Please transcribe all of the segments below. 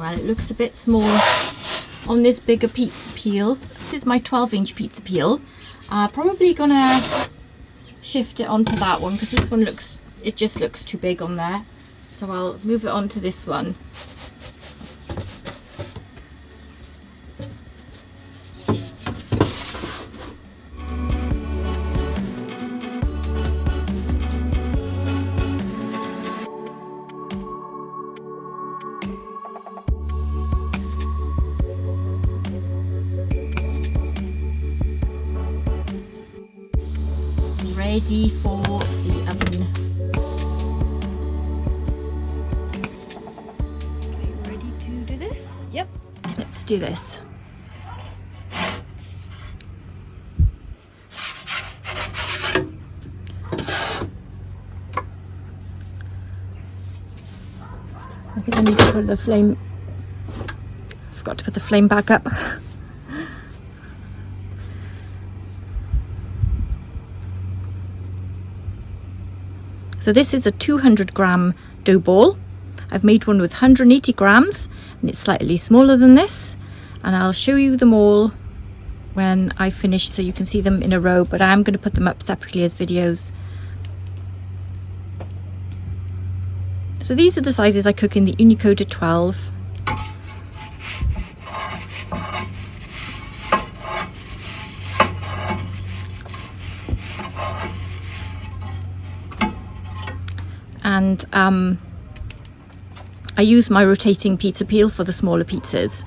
well, it looks a bit small on this bigger pizza peel. This is my 12-inch pizza peel. Probably gonna shift it onto that one because this one just looks too big on there. So I'll move it onto this one. Ready for the oven. Okay, ready to do this? Yep. Let's do this. I think I need to put the flame. I forgot to put the flame back up. So this is a 200-gram dough ball. I've made one with 180 grams and it's slightly smaller than this. And I'll show you them all when I finish so you can see them in a row, but I am going to put them up separately as videos. So these are the sizes I cook in the Ooni Koda 12. And I use my rotating pizza peel for the smaller pizzas.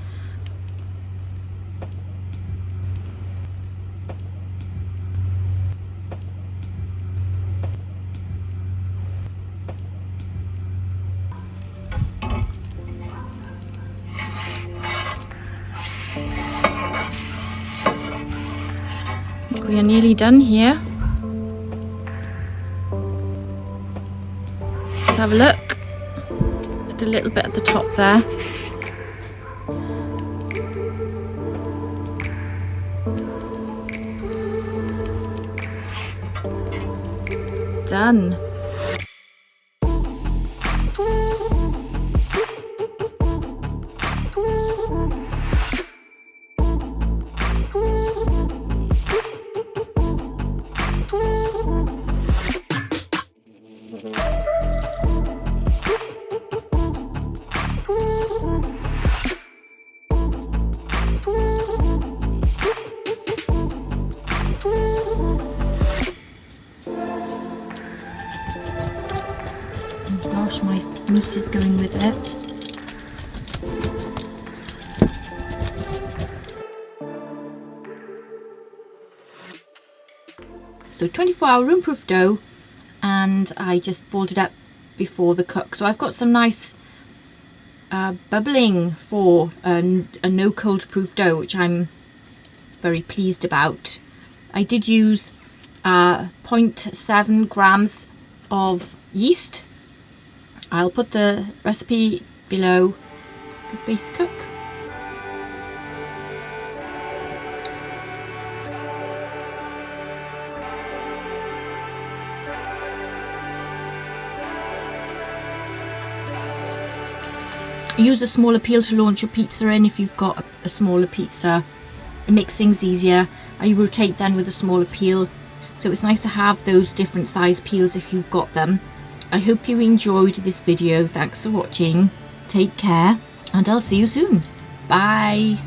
We are nearly done here. Let's have a look. Just a little bit at the top there. Done. Gosh, my meat is going with it. So 24-hour room-proof dough, and I just balled it up before the cook. So I've got some nice bubbling for a no cold proof dough, which I'm very pleased about. I did use 0.7 grams of yeast. I'll put the recipe below. Good base cook. Use a smaller peel to launch your pizza in if you've got a smaller pizza. It makes things easier. I rotate then with a smaller peel. So it's nice to have those different size peels if you've got them. I hope you enjoyed this video. Thanks for watching. Take care and I'll see you soon. Bye.